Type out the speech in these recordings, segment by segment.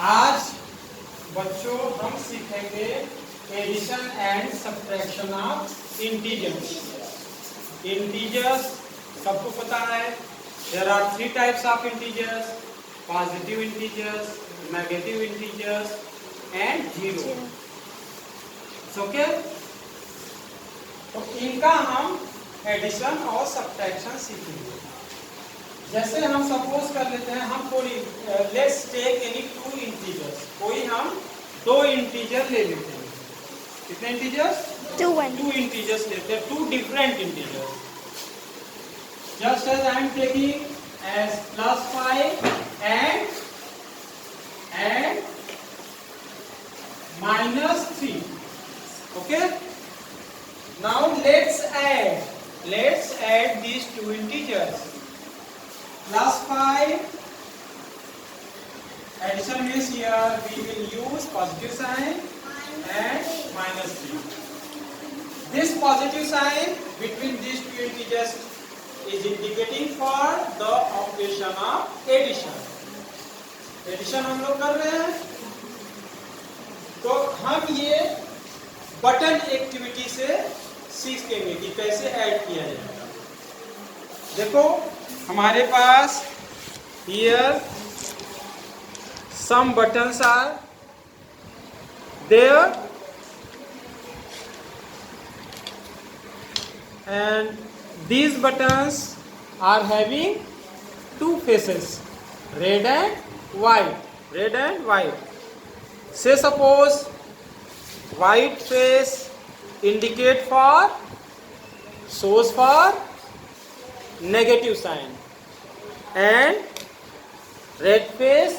आज बच्चों हम सीखेंगे addition and subtraction of integers. Integers सबको पता है, there are three types of integers: positive integers, negative integers and zero. Okay, तो इनका हम एडिशन और सब्ट्रैक्शन सीखेंगे। जैसे हम सपोज कर लेते हैं, हम कोई let's take any two integers, कोई हम दो इंटीजर ले लेते हैं। कितने इंटीजर्स? टू इंटीजर्स लेते हैं, two different integers. Just as I am taking as +5 and -3. Okay, now let's add these two integers. +5 addition means here we will use positive sign and -3. This positive sign between these two integers is indicating for the operation of addition. Addition हम लोग कर रहे हैं, तो हम ये button activity से सीखेंगे कि कैसे ऐड किया जाएगा। देखो हमारे पास here some buttons are there and these buttons are having two faces, red and white. Say suppose white face indicate for shows for negative sign and red face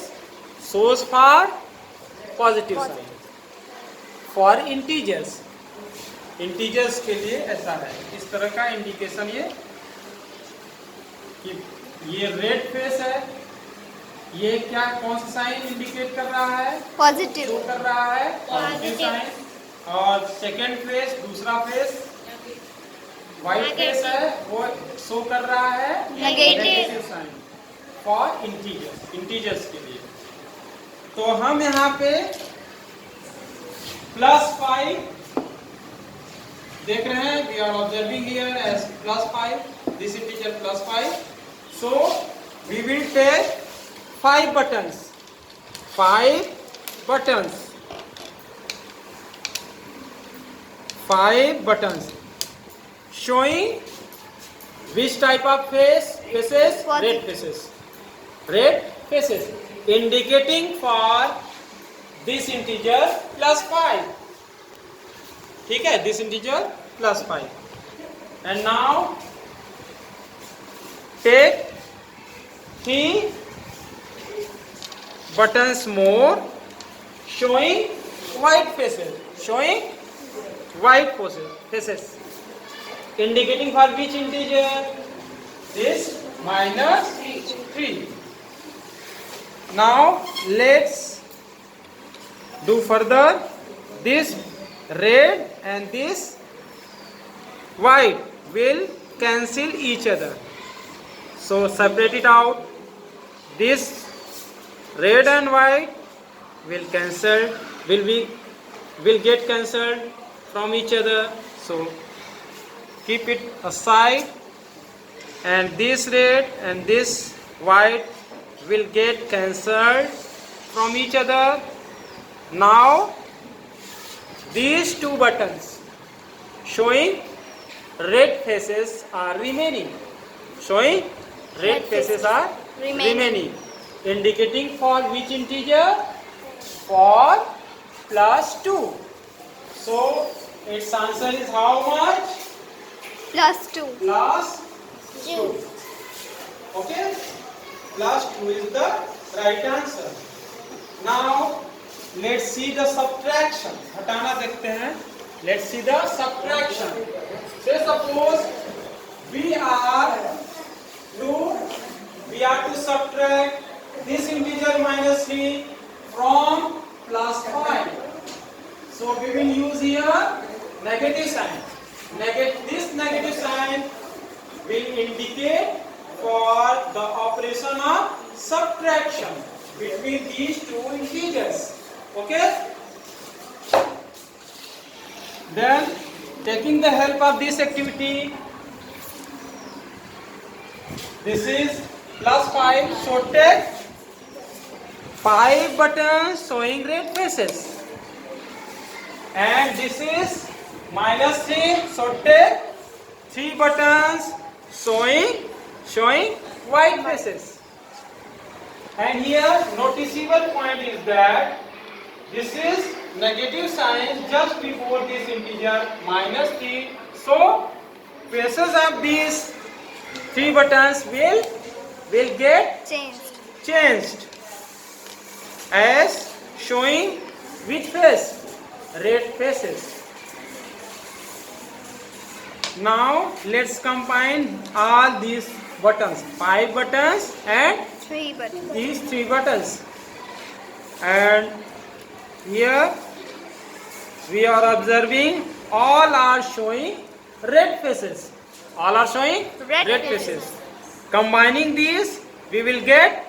shows for positive sign. For integers के लिए ऐसा है, इस तरह का indication ये कि ये रेड फेस है, ये क्या कौन सा साइन इंडिकेट कर रहा है? पॉजिटिव शो कर रहा है, पॉजिटिव साइन। और सेकेंड फेस, दूसरा फेस व्हाइट फेस है, वो शो कर रहा है नेगेटिव साइन। फॉर इंटीजर्स के लिए तो हम यहाँ पे +5 देख रहे हैं, we are observing here as +5, this integer +5. So we will take 5 buttons showing which type of faces? Red faces indicating for this integer +5. ठीक है, this integer +5. and now take 3 buttons more showing white faces indicating for which integer? This -3. Now let's do further. This red and this white will cancel each other, so separate it out. This red and white will get cancelled from each other, so keep it aside. And this red and this white will get cancelled from each other. Now these two buttons showing red faces are remaining, indicating for which integer? For +2. So its answer is how much? +2. Okay, +2 is the right answer. Now let's see the subtraction. हटाना देखते हैं. Let's see the subtraction. Say suppose we are to subtract this integer -3 from +5. So we will use here negative sign. This negative sign will indicate for the operation of subtraction. between these two integers. Okay? Then, taking the help of this activity, this is plus 5, so take 5 buttons showing red faces. And this is minus 3, so take 3 buttons showing white faces. And here noticeable point is that this is negative sign just before this integer minus 3. So faces of these 3 buttons will get changed as showing which face? Red faces. Now let's combine all these buttons, 5 buttons and 3 buttons. these 3 buttons, and here we are observing all are showing red faces. All are showing Red faces. Combining these, we will get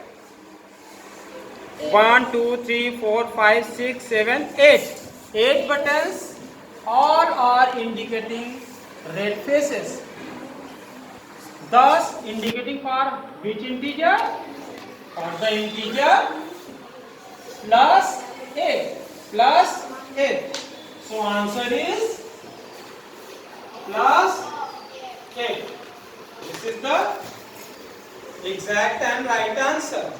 1, 2, 3, 4, 5, 6, 7, 8. 8 buttons all are indicating red faces. Thus indicating for which integer? For the integer plus 8. Plus 8. So answer is plus 8. This is the exact and right answer.